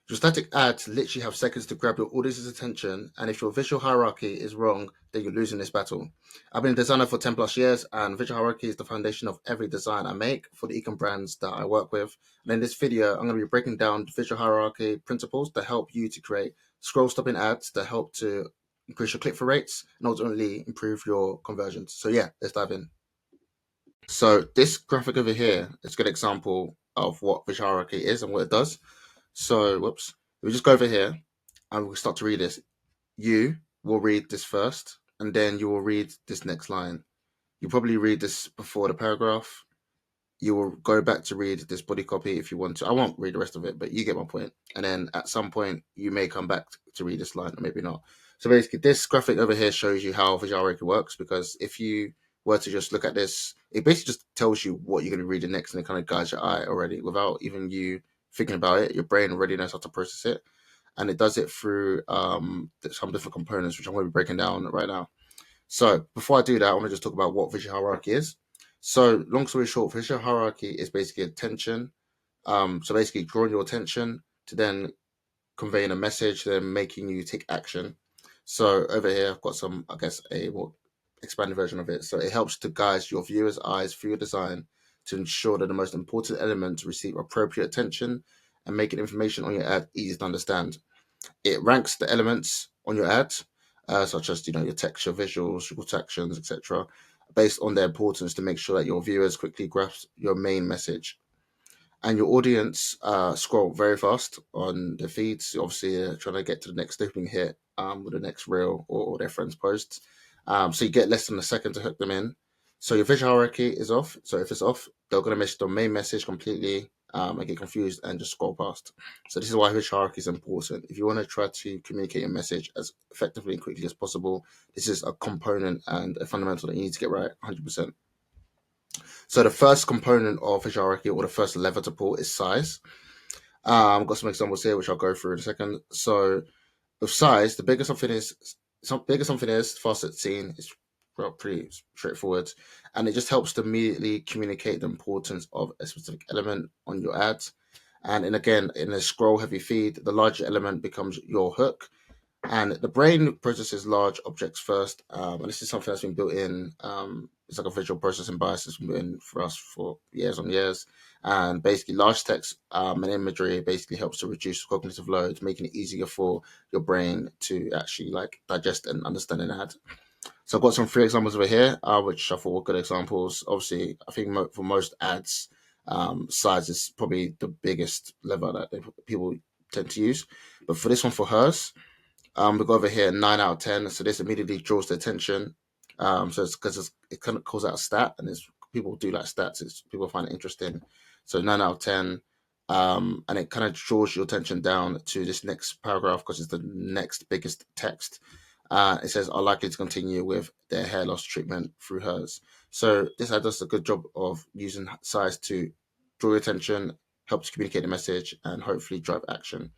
Your static ads literally have seconds to grab your audience's attention, and if your visual hierarchy is wrong, then you're losing this battle. I've been a designer for 10 plus years, and visual hierarchy is the foundation of every design I make for the ecom brands that I work with. And in this video, I'm going to be breaking down the visual hierarchy principles that help you to create scroll stopping ads that help to increase your click-through rates and ultimately improve your conversions. So yeah, let's dive in. So this graphic over here is a good example of what visual hierarchy is and what it does. So, whoops, we just go over here and we'll start to read this. You will read this first, and then you will read this next line. You probably read this before the paragraph. You will go back to read this body copy if you want to. I won't read the rest of it, but you get my point. And then at some point, you may come back to read this line, or maybe not. So basically, this graphic over here shows you how visual hierarchy works, because if you were to just look at this, it basically just tells you what you're going to be reading next, and it kind of guides your eye already without even you thinking about it. Your brain already knows how to process it, and it does it through some different components, which I'm going to be breaking down right now. So before I do that, I want to just talk about what visual hierarchy is. So long story short, visual hierarchy is basically attention. So basically drawing your attention to then conveying a message, then making you take action. So over here, I've got some, I guess, a more expanded version of it. So it helps to guide your viewers' eyes through your design to ensure that the most important elements receive appropriate attention and making information on your ad easy to understand. It ranks the elements on your ad, such as your texture, visuals, your actions, etc., based on their importance to make sure that your viewers quickly grasp your main message. And your audience scroll very fast on the feeds. Obviously, trying to get to the next doping hit with the next reel or their friends' posts. So you get less than a second to hook them in. So your visual hierarchy is off. So if it's off, they're going to miss the main message completely and get confused and just scroll past. So this is why visual hierarchy is important. If you want to try to communicate your message as effectively and quickly as possible, this is a component and a fundamental that you need to get right 100%. So the first component of visual hierarchy, or the first lever to pull, is size. I've got some examples here, which I'll go through in a second. So with size, the bigger something is, the faster it's seen. It's pretty straightforward, and it just helps to immediately communicate the importance of a specific element on your ad. And again, in a scroll-heavy feed, the larger element becomes your hook, and the brain processes large objects first. And this is something that's been built in. It's like a visual processing bias that's been built in for us for years on years. And basically, large text and imagery basically helps to reduce cognitive load, making it easier for your brain to actually digest and understand an ad. So I've got some free examples over here, which I thought were good examples. Obviously, I think for most ads, size is probably the biggest lever that people tend to use. But for this one, for hers, we go over here, 9 out of 10. So this immediately draws the attention. So it's because it kind of calls out a stat, and people do like stats. People find it interesting. So 9 out of 10, and it kind of draws your attention down to this next paragraph because it's the next biggest text. It says are likely to continue with their hair loss treatment through hers. So this ad does a good job of using size to draw your attention, help to communicate the message, and hopefully drive action.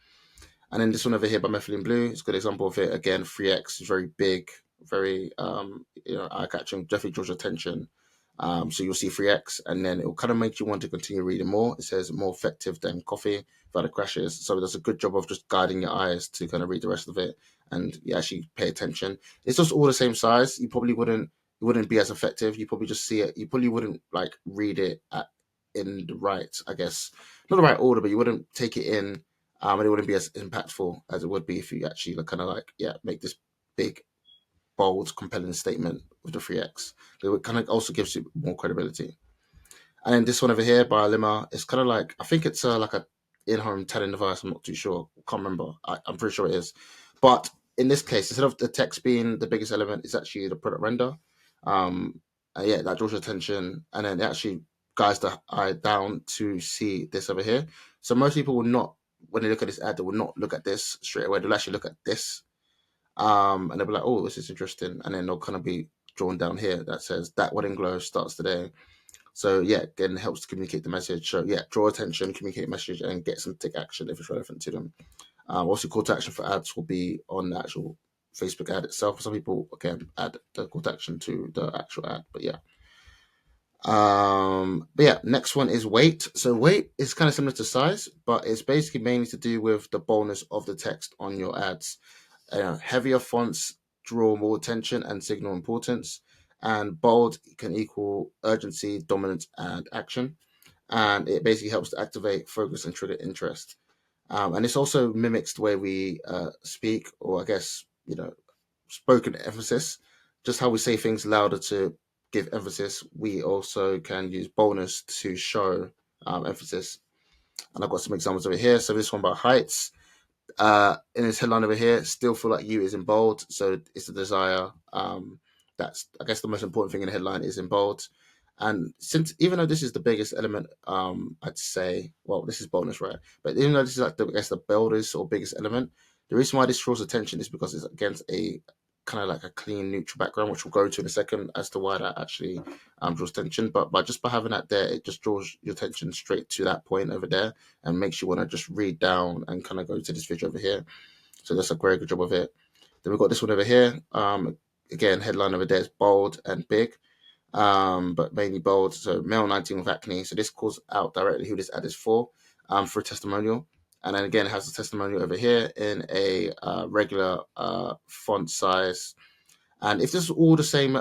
And then this one over here by Methylene Blue is a good example of it. Again, 3x is very big, very eye catching, definitely draws your attention. So you'll see 3x, and then it will kind of make you want to continue reading more. It says more effective than coffee without the crashes. So it does a good job of just guiding your eyes to kind of read the rest of it, and you actually pay attention. It's just all the same size. You probably wouldn't be as effective. You probably just see it. You probably wouldn't read it in the right, I guess, not the right order, but you wouldn't take it in, and it wouldn't be as impactful as it would be if you actually make this big, bold, compelling statement with the 3x. It kind of also gives you more credibility. And then this one over here by Lima, it's kind of I think it's like a in-home telling device. I'm not too sure. Can't remember. I'm pretty sure it is. But in this case, instead of the text being the biggest element, it's actually the product render. That draws your attention, and then it actually guides the eye down to see this over here. So most people will not, when they look at this ad, they will not look at this straight away. They'll actually look at this, and they'll be like, "Oh, this is interesting," and then they'll kind of be drawn down here that says that wedding glow starts today. So yeah, again, it helps to communicate the message. So yeah, draw attention, communicate message, and get some take action if it's relevant to them. Also, call to action for ads will be on the actual Facebook ad itself. Some people again add the call to action to the actual ad, but yeah. But yeah, next one is weight. So weight is kind of similar to size, but it's basically mainly to do with the boldness of the text on your ads. Heavier fonts draw more attention and signal importance, and bold can equal urgency, dominance, and action. And it basically helps to activate focus and trigger interest. And this also mimics the way we speak, or I guess, spoken emphasis, just how we say things louder to give emphasis. We also can use boldness to show emphasis. And I've got some examples over here. So this one about heights. In his headline over here, still feel like you is in bold. So it's a desire. That's, I guess, the most important thing in the headline is in bold. And since, even though this is the biggest element, I'd say, well, this is boldness, right? But even though this is like the, I guess, the boldest or biggest element, the reason why this draws attention is because it's against a kind of like a clean, neutral background, which we'll go to in a second as to why that actually draws attention. But by having that there, it just draws your attention straight to that point over there and makes you want to just read down and kind of go to this video over here. So that's a very good job of it. Then we've got this one over here. Again, headline over there is bold and big, but mainly bold. So male 19 with acne. So this calls out directly who this ad is for a testimonial. And then again, it has a testimonial over here in a regular font size. And if this is all the same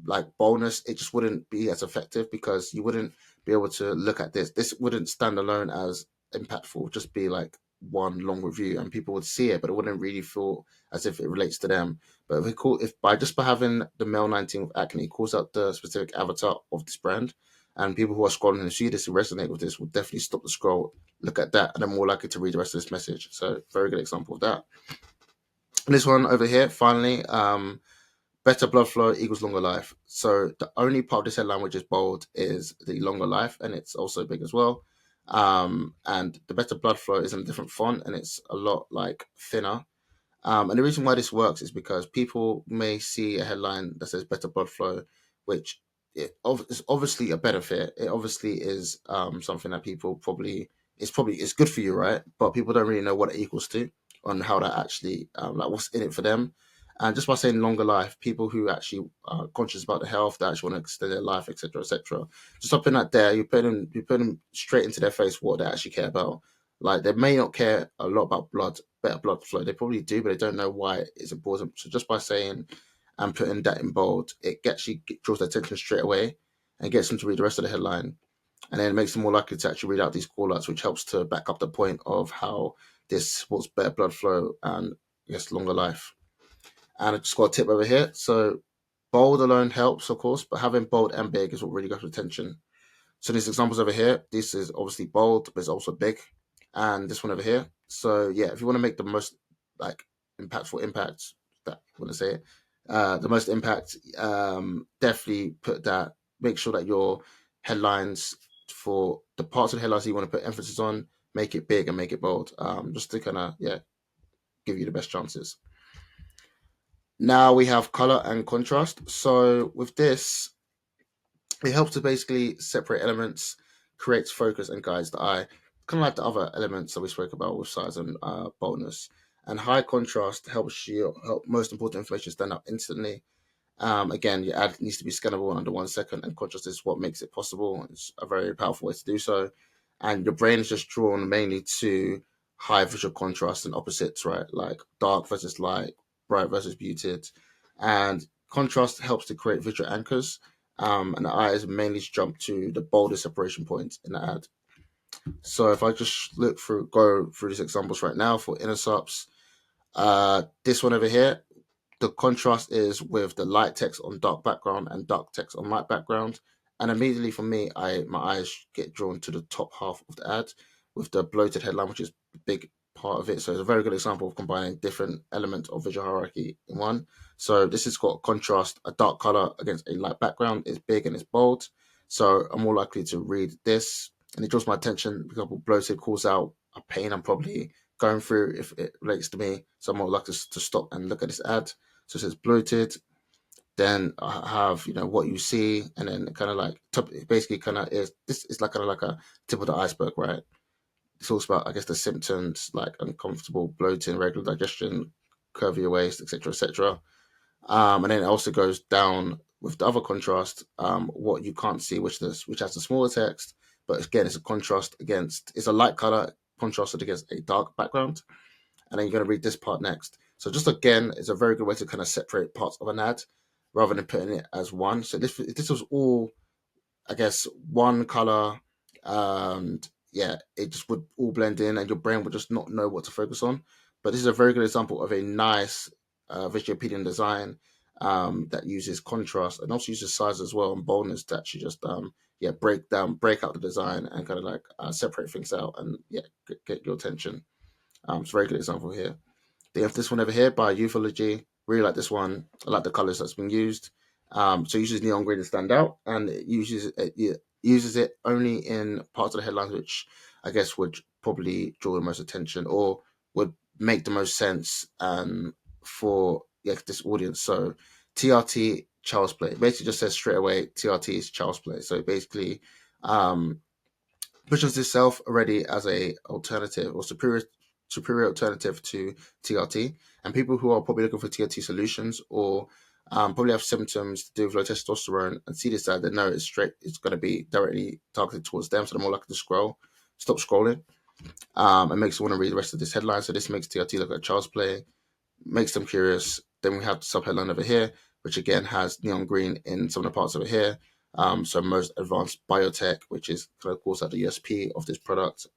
like bonus, it just wouldn't be as effective because you wouldn't be able to look at this. This wouldn't stand alone as impactful, just be like one long review and people would see it, but it wouldn't really feel as if it relates to them. But if by having the male 19 with acne calls out the specific avatar of this brand, and people who are scrolling and see this and resonate with this will definitely stop the scroll, look at that, and they're more likely to read the rest of this message. So very good example of that. And this one over here, finally, better blood flow equals longer life. So the only part of this headline which is bold is the longer life, and it's also big as well. And the better blood flow is in a different font, and it's a lot like thinner. And the reason why this works is because people may see a headline that says better blood flow, which is obviously a benefit. It obviously is something that people probably it's good for you, right? But people don't really know what it equals to on how that actually like what's in it for them. And just by saying longer life, people who actually are conscious about the health, that actually want to extend their life, etc., etc. Just something like that, you put them straight into their face what they actually care about. Like they may not care a lot about better blood flow. They probably do, but they don't know why it's important. So just by saying and putting that in bold, it actually draws their attention straight away and gets them to read the rest of the headline. And then it makes them more likely to actually read out these call outs, which helps to back up the point of how this supports better blood flow and yes, longer life. And I just got a tip over here. So bold alone helps, of course, but having bold and big is what really grabs attention. So these examples over here, this is obviously bold, but it's also big. And this one over here. So yeah, if you want to make the most like impactful impact, that I want to say it, the most impact, definitely put that. Make sure that your headlines for the parts of the headlines you want to put emphasis on, make it big and make it bold. Just to kind of give you the best chances. Now we have color and contrast. So with this, it helps to basically separate elements, creates focus, and guides the eye. Kind of like the other elements that we spoke about with size and boldness. And high contrast helps you help most important information stand out instantly. Again, your ad needs to be scannable in under 1 second, and contrast is what makes it possible. It's a very powerful way to do so. And your brain is just drawn mainly to high visual contrast and opposites, right? Like dark versus light, bright versus muted. And contrast helps to create visual anchors, and the eyes mainly jump to the boldest separation point in the ad. So if I just go through these examples right now for inner subs, this one over here, the contrast is with the light text on dark background and dark text on light background. And immediately for me, my eyes get drawn to the top half of the ad with the bloated headline, which is a big part of it. So it's a very good example of combining different elements of visual hierarchy in one. So this has got contrast, a dark color against a light background. It's big and it's bold. So I'm more likely to read this. And it draws my attention. For example, bloated calls out a pain I'm probably going through if it relates to me. So I'm more likely to stop and look at this ad. So it says bloated. Then I have what you see, and then kind of like basically kind of is this is like kind of like a tip of the iceberg, right? It talks about I guess the symptoms like uncomfortable bloating, regular digestion, curvy waist, etc., etc. And then it also goes down with the other contrast, what you can't see, which has the smaller text, but again, it's a contrast against, it's a light color contrasted against a dark background. And then you're going to read this part next. So just again, it's a very good way to kind of separate parts of an ad rather than putting it as one. So this was all, I guess, one color, and yeah, it just would all blend in, and your brain would just not know what to focus on. But this is a very good example of a nice visually appealing design that uses contrast and also uses size as well and boldness to actually just break out the design and kind of like separate things out and get your attention. It's a very good example here. They have this one over here by Euphology. Really like this one. I like the colors that's been used. So it uses neon green to stand out, and it uses it only in parts of the headlines which I guess would probably draw the most attention or would make the most sense for this audience. So TRT Child's Play. It basically just says straight away TRT is Child's Play. So basically um, positions itself already as a alternative or superior alternative to TRT, and people who are probably looking for TRT solutions or probably have symptoms to do with low testosterone and see this ad, they know it's going to be directly targeted towards them, so they're more likely to stop scrolling. It makes them want to read the rest of this headline. So this makes TRT look like child's play, makes them curious. Then we have the subheadline over here, which again has neon green in some of the parts over here. So most advanced biotech, which is of course at the USP of this product.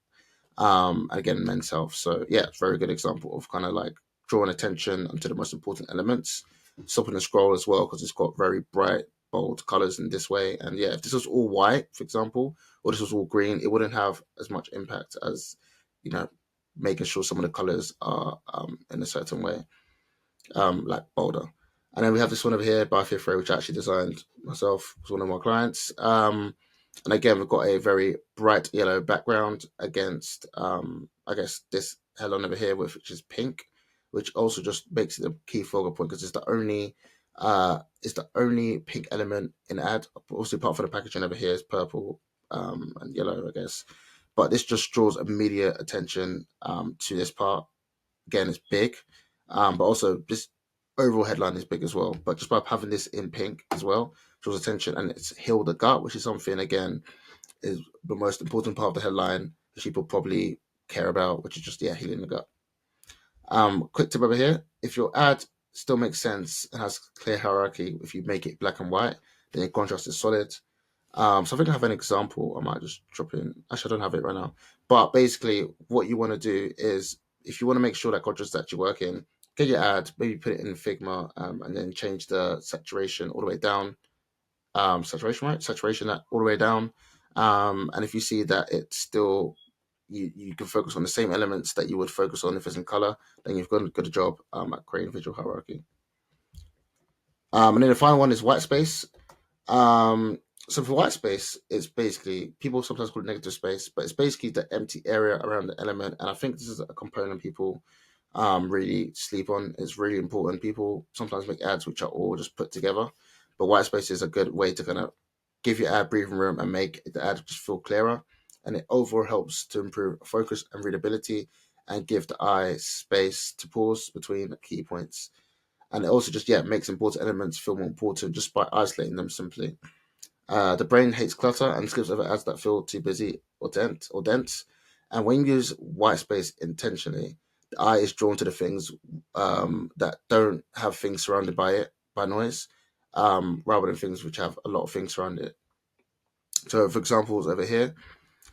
And again, men's health. So yeah, it's a very good example of kind of like drawing attention to the most important elements, stopping the scroll as well because it's got very bright, bold colors in this way. And yeah, if this was all white, for example, or this was all green, it wouldn't have as much impact as you know making sure some of the colors are in a certain way, like bolder. And then we have this one over here by Fifth Ray, which I actually designed myself. It's one of my clients. And again, we've got a very bright yellow background against, I guess, this headline over here, which is pink, which also just makes it a key focal point because it's the only pink element in the ad. Also, apart from the packaging over here is purple and yellow, I guess. But this just draws immediate attention to this part. Again, it's big, but also this overall headline is big as well. But just by having this in pink as well draws attention, and it's heal the gut, which is something again is the most important part of the headline that people probably care about, which is just healing the gut. Quick tip over here: if your ad still makes sense and has clear hierarchy, if you make it black and white, then your contrast is solid. So I think I have an example. I might just drop in. Actually, I don't have it right now. But basically, what you want to do is, if you want to make sure that contrast is actually working, get your ad, maybe put it in Figma, and then change the saturation all the way down. Saturation, right? Saturation that all the way down. And if you see that it's still, you can focus on the same elements that you would focus on if it's in color, then you've got a good job at creating visual hierarchy. And then the final one is white space. So for white space, it's basically, people sometimes call it negative space, but it's basically the empty area around the element. And I think this is a component people really sleep on. It's really important. People sometimes make ads which are all just put together, but white space is a good way to kind of give your ad breathing room and make the ad just feel clearer. And it overall helps to improve focus and readability and give the eye space to pause between key points. And it also just makes important elements feel more important just by isolating them simply. The brain hates clutter and skips over ads that feel too busy or dense. And when you use white space intentionally, the eye is drawn to the things that don't have things surrounded by it by noise, rather than things which have a lot of things surrounded it. So, for examples over here,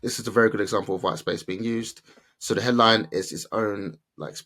this is a very good example of white space being used. So the headline is its own like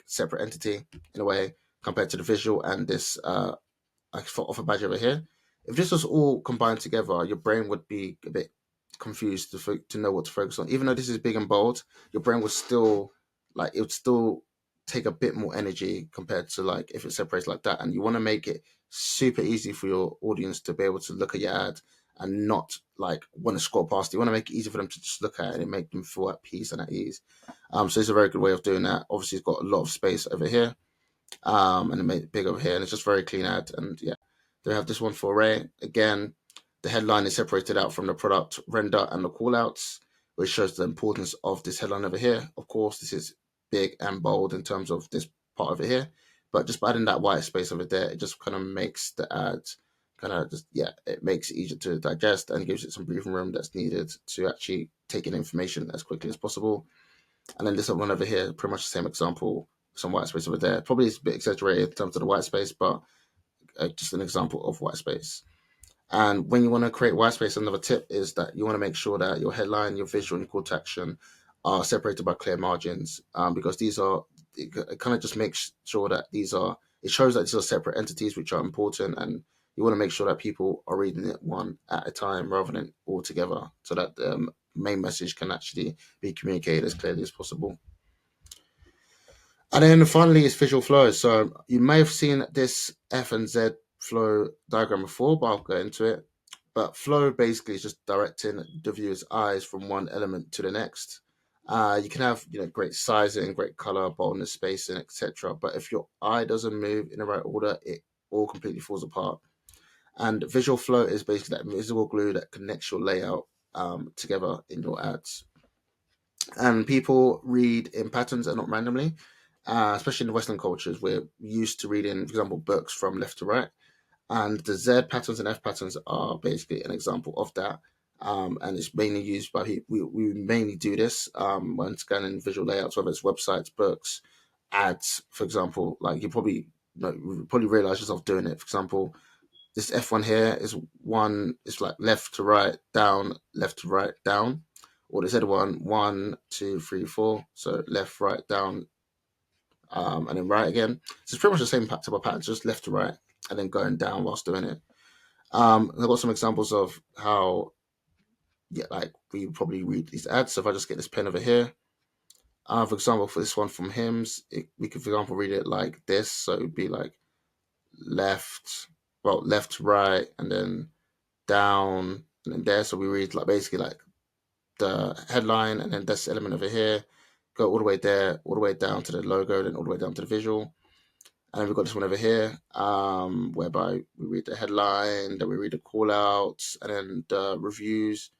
separate entity in a way compared to the visual and this offer badge over here. If this was all combined together, your brain would be a bit confused to know what to focus on. Even though this is big and bold, your brain would still it would still take a bit more energy compared to like if it separates like that. And you want to make it super easy for your audience to be able to look at your ad and not like want to scroll past it. You want to make it easy for them to just look at it and make them feel at peace and at ease. So it's a very good way of doing that. Obviously, it's got a lot of space over here, and it made it big over here, and it's just very clean ad. And they have this one for Ray. Again, the headline is separated out from the product render and the callouts, which shows the importance of this headline over here. Of course, this is big and bold in terms of this part over here, but just by adding that white space over there, it just kind of makes the ad kind of just, yeah, it makes it easier to digest and gives it some breathing room that's needed to actually take in information as quickly as possible. And then this one over here, pretty much the same example, some white space over there. Probably it's a bit exaggerated in terms of the white space, but just an example of white space. And when you want to create white space, another tip is that you want to make sure that your headline, your visual, and your call to action are separated by clear margins, because these are, it kind of just makes sure that these are, it shows that these are separate entities which are important, and you want to make sure that people are reading it one at a time rather than all together, so that the main message can actually be communicated as clearly as possible. And then finally is visual flow. So you may have seen this F and Z flow diagram before, but I'll go into it. But flow basically is just directing the viewer's eyes from one element to the next. You can have great sizing, great color, boldness, spacing, etc. But if your eye doesn't move in the right order, it all completely falls apart. And visual flow is basically that invisible glue that connects your layout together in your ads. And people read in patterns and not randomly, especially in the Western cultures. We're used to reading, for example, books from left to right, and the Z patterns and F patterns are basically an example of that. And it's mainly used by people. We mainly do this when scanning visual layouts, whether it's websites, books, ads, for example. Like you probably realize yourself doing it. For example, this F1 here is one. It's like left to right, down, left to right, down. Or the Z1, 1, 2, 3, 4. So left, right, down, and then right again. So it's pretty much the same type of pattern, just left to right, and then going down whilst doing it. I've got some examples of how, yeah, like we probably read these ads. So if I just get this pen over here, for example, for this one from Hims, we could, for example, read it like this. So it would be like left, left to right, and then down, and then there. So we read like basically like the headline, and then this element over here, go all the way there, all the way down to the logo, then all the way down to the visual. And then we've got this one over here, whereby we read the headline, then we read the call outs, and then the reviews,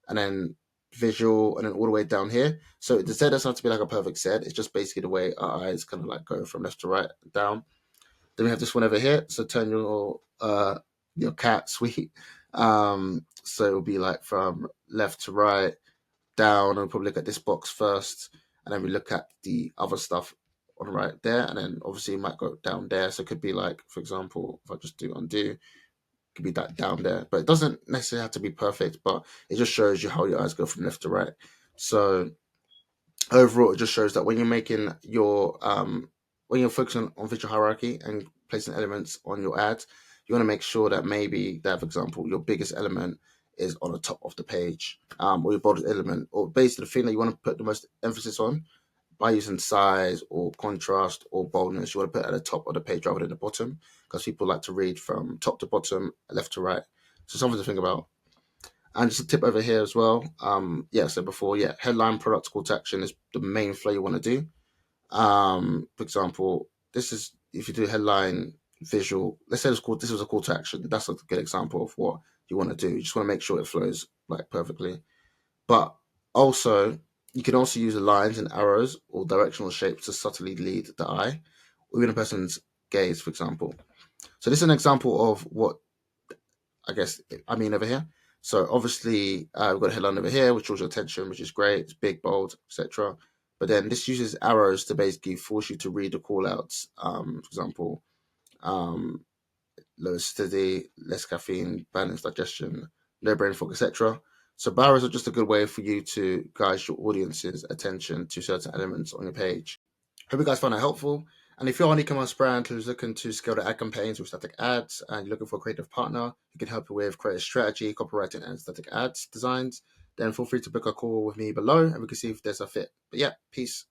and then visual, and then all the way down here. So the Z doesn't have to be like a perfect Z. It's just basically the way our eyes kind of like go from left to right down. Then we have this one over here. So turn your cat sweet. So it'll be like from left to right, down, and we'll probably look at this box first, and then we look at the other stuff on the right there, and then obviously it might go down there. So it could be like, for example, if I just do undo, it could be that down there. But it doesn't necessarily have to be perfect, but it just shows you how your eyes go from left to right. So overall, it just shows that when you're making your when you're focusing on visual hierarchy and placing elements on your ads, you want to make sure that maybe that, for example, your biggest element is on the top of the page, or your boldest element, or basically the thing that you want to put the most emphasis on by using size or contrast or boldness. You want to put it at the top of the page rather than the bottom, because people like to read from top to bottom, left to right. So something to think about. And just a tip over here as well. So before, headline, product, call to action is the main flow you want to do. For example, this is if you do headline, visual. Let's say this was a call to action. That's a good example of what you want to do. You just want to make sure it flows like perfectly. But also, you can also use lines and arrows or directional shapes to subtly lead the eye, or even a person's gaze, for example. So this is an example of what I guess I mean over here. So obviously we've got a headline over here, which draws your attention, which is great. It's big, bold, etc. But then this uses arrows to basically force you to read the call outs. For example, um, low acidity, less caffeine, balanced digestion, no brain fog, etc. So barrows are just a good way for you to guide your audience's attention to certain elements on your page. Hope you guys found that helpful. And if you're an e-commerce brand who's looking to scale their ad campaigns with static ads and you're looking for a creative partner who can help you with creative strategy, copywriting, and static ads designs, then feel free to book a call with me below and we can see if there's a fit. But yeah, peace.